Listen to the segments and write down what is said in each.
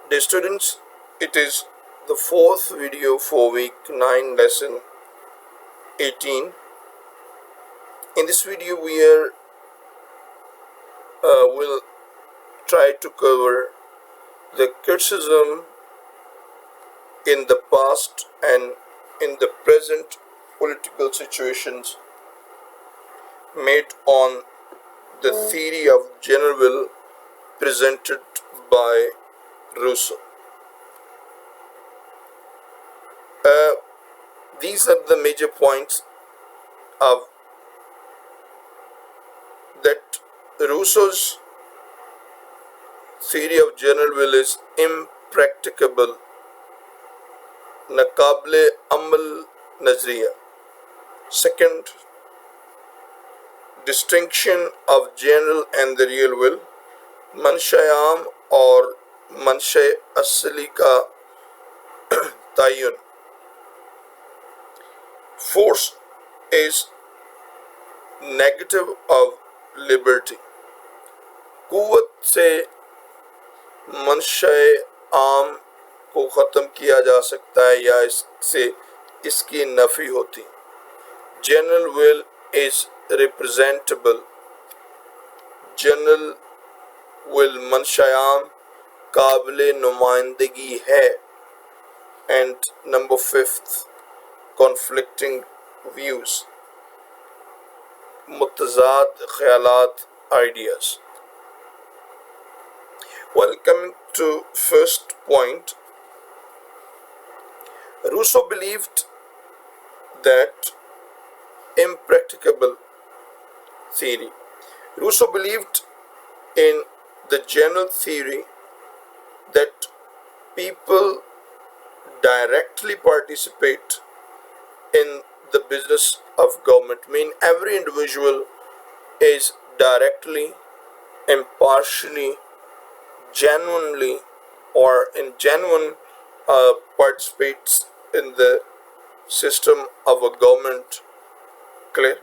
Dear students, it is the fourth video for week 9 lesson 18. In this video will try to cover the criticism in the past and in the present political situations made on the theory of general will presented by Rousseau. These are the major points of that Rousseau's theory of general will is impracticable, nakable amal nazriya. Second, distinction of general and the real will, manshayam और manशय असली का तयन. Force is negative of liberty. कुव्वत से मंशय आम को ख़त्म किया जा सकता है या इससे इसकी नफ़ी होती. General will is representable. General will मंशयाम काबिल नुमाइंदगी है. And number 5th, conflicting views, मुतज़ाद ख़यालात, ideas. Well, coming to first point, Rousseau believed that impracticable theory. Rousseau believed in the general theory that people directly participate in the business of government. Mean every individual is directly, impartially, genuinely or in genuine participates in the system of a government. Clear?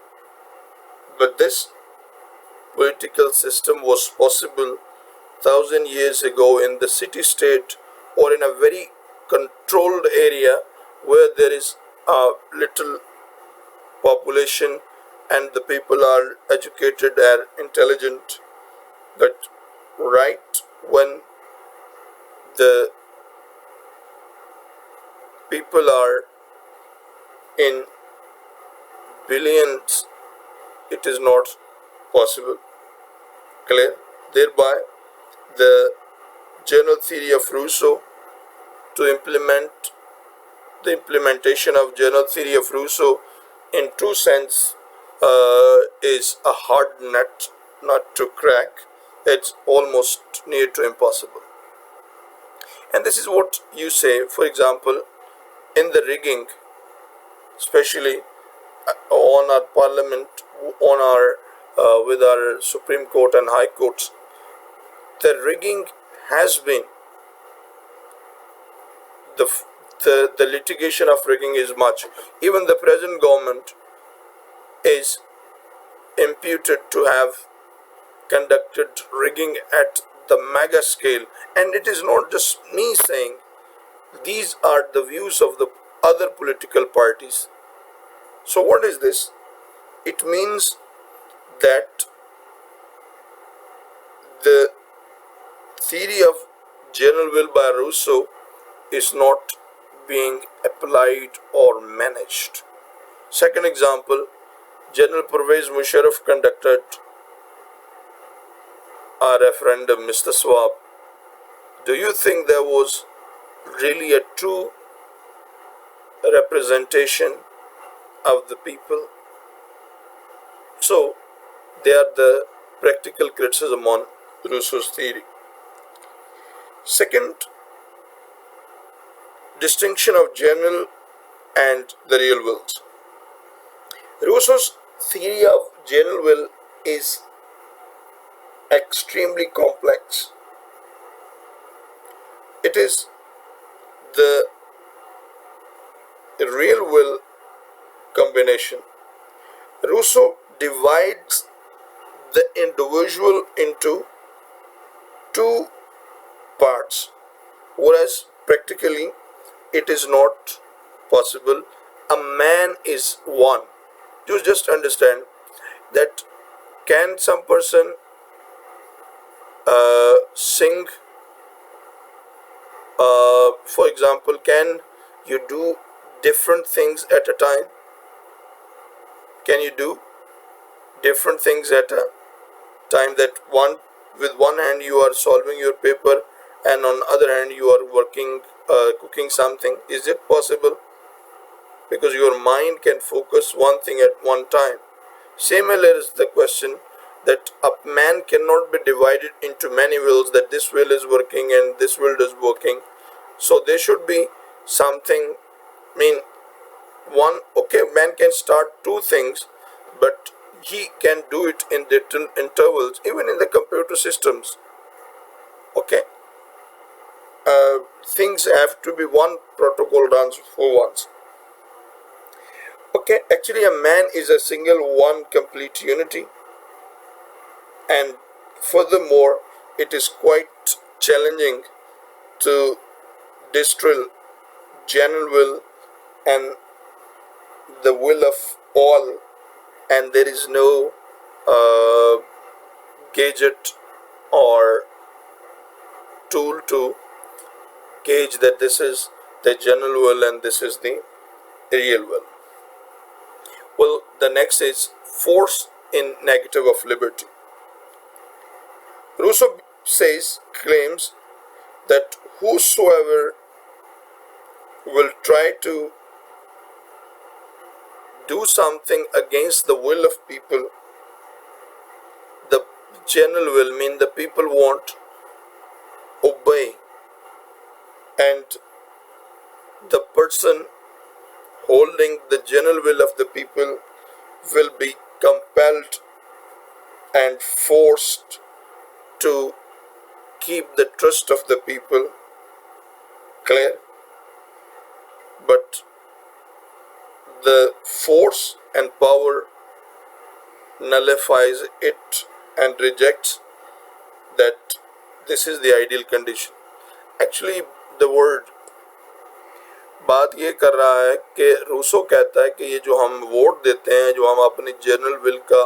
But this political system was possible 1,000 years ago in the city-state or in a very controlled area where there is a little population and the people are educated and intelligent. But right when the people are in billions, it is not possible. Clear? Thereby, the general theory of Rousseau to implement the implementation of general theory of Rousseau in true sense is a hard nut not to crack. It's almost near to impossible. And this is what you say, for example, in the rigging, especially on our parliament, on our with our Supreme Court and High Courts, the rigging has been the litigation of rigging is much. Even the present government is imputed to have conducted rigging at the mega scale, and it is not just me saying, these are the views of the other political parties. So what is this? It means that the theory of general will by Rousseau is not being applied or managed. Second example, General Pervez Musharraf conducted a referendum. Mr. Swab, do you think there was really a true representation of the people? So they are the practical criticism on Rousseau's theory. Second, distinction of general and the real wills. Rousseau's theory of general will is extremely complex. It is the real will combination. Rousseau divides the individual into two parts. whereas practically it is not possible. A man is one. You just understand that can some person sing, for example, can you do different things at a time? Can you do different things at a time, that one with one hand you are solving your paper and on other hand you are working, cooking something? Is it possible? Because your mind can focus one thing at one time. Similar is the question that a man cannot be divided into many wills, that this will is working and this will is working. So there should be something, I mean, one, okay, man can start two things, but he can do it in little intervals, even in the computer systems. Okay, things have to be one protocol runs for once. Okay, actually, a man is a single one complete unity, and furthermore, it is quite challenging to distill genuine will and the will of all, and there is no gadget or tool to gauge that this is the general will and this is the real will. Well, the next is force in negative of liberty. Rousseau claims that whosoever will try to do something against the will of people, the general will, mean the people won't obey, and the person holding the general will of the people will be compelled and forced to keep the trust of the people. Clear? But the force and power nullifies it and rejects that this is the ideal condition. Actually, the word बात ये कर रहा है कि Rousseau कहता है कि ये जो हम वोट देते हैं, जो हम अपनी जनरल विल का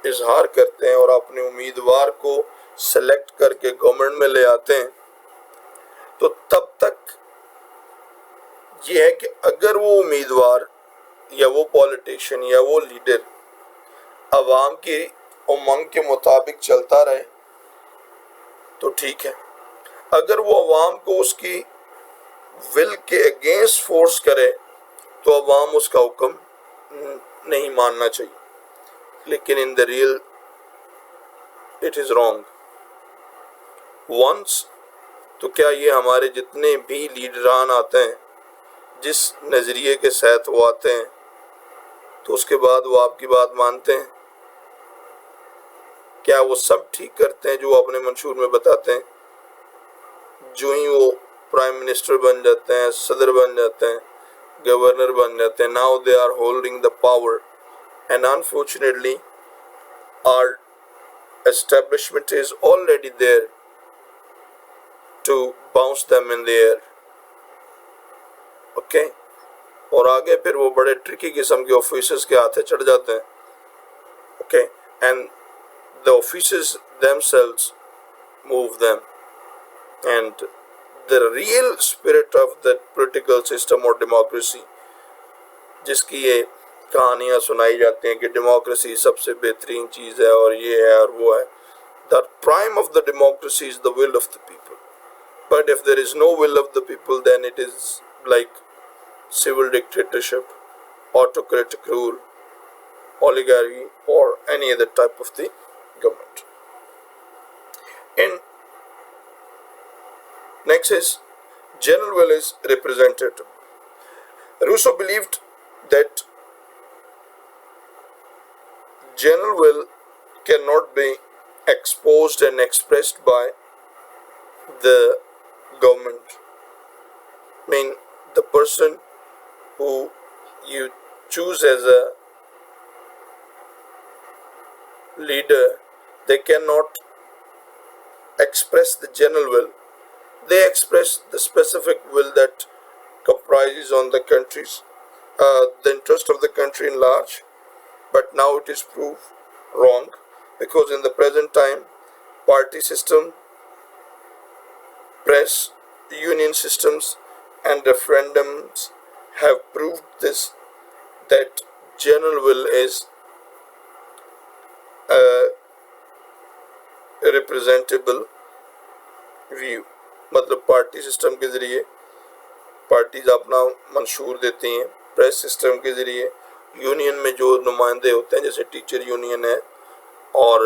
इजहार करते हैं और अपने उम्मीदवार को सेलेक्ट करके गवर्नमेंट में ले आते हैं, तो तब तक ये है कि अगर वो उम्मीदवार या वो पॉलिटिशियन या वो लीडर अवाम की उमंग के मुताबिक चलता रहे तो ठीक है। अगर वो अवाम को उसकी विल के अगेंस्ट फोर्स करे तो अवाम उसका हुक्म नहीं मानना चाहिए, लेकिन in the real it is wrong. Once तो क्या ये हमारे जितने भी लीडरान आते हैं, जिस नज़रिए के साथ वो आते हैं, तो उसके बाद वो आपकी बात मानते हैं? क्या वो सब ठीक करते हैं जो अपने मंशूर में बताते हैं? जो ही वो प्राइम मिनिस्टर बन जाते हैं, सदर बन जाते हैं, गवर्नर बन जाते हैं, now they are holding the power, and unfortunately our establishment is already there to bounce them in the air. Okay, और आगे फिर वो बड़े ट्रिकी किस्म के ऑफिसर्स के हाथे चढ़ जाते हैं। Okay, and the officers themselves move them, and the real spirit of the political system or democracy, जिसकी ये कहानियाँ सुनाई जाती हैं कि डेमोक्रेसी सबसे बेहतरीन चीज़ है और ये है और वो है, the prime of the democracy is the will of the people. But if there is no will of the people, then it is like civil dictatorship, autocratic rule, oligarchy, or any other type of the government. And next is general will is representative. Rousseau believed that general will cannot be exposed and expressed by the government. I mean, the person who you choose as a leader, they cannot express the general will. they express the specific will that comprises on the interest of the country in large, but now it is proved wrong, because in the present time party system, press, union systems and referendums have proved this, that general will is a representable view, मतलब party system के ज़रिए parties अपना मंशूर देती हैं, press system के ज़रिए union में जो नुमाइंदे होते हैं, जैसे टीचर यूनियन है और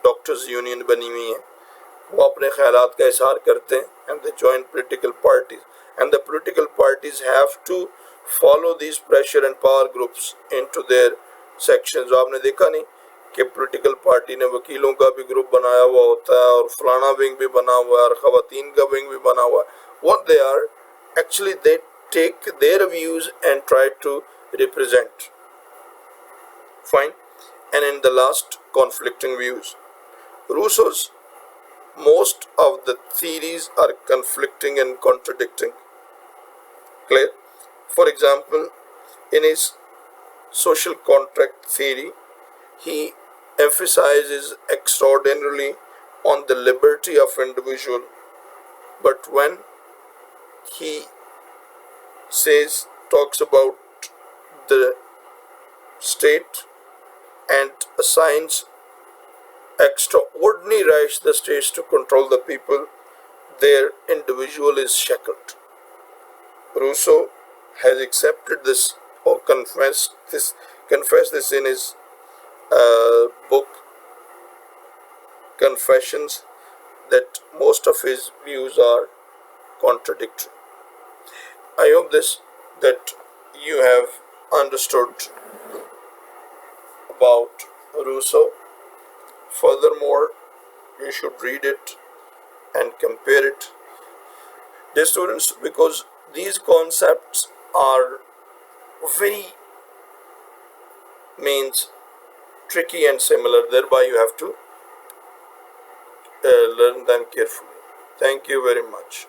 डॉक्टर्स यूनियन बनी हुई हैं, वो अपने ख्यालात का इजहार करते हैं, and the joint political parties, and the political parties have to follow this pressure and power groups into their sections. आपने देखा नहीं कि पॉलिटिकल पार्टी ने वकीलों का भी ग्रुप बनाया हुआ होता है और फलाना विंग भी बना हुआ है और ख़वातीन का विंग भी बना हुआ है। What they are actually, they take their views and try to represent, fine. And in the last, conflicting views. Rousseau's most of the theories are conflicting and contradicting. Clear? For example, in his social contract theory, he emphasizes extraordinarily on the liberty of individual, but when he talks about the state and assigns extraordinary rights to the states to control the people, their individual is shackled. Rousseau has accepted this or confessed this in his book Confessions, that most of his views are contradictory. I hope that you have understood about Rousseau. Furthermore, you should read it and compare it. Dear students, because these concepts are very tricky and similar, thereby you have to learn them carefully. Thank you very much.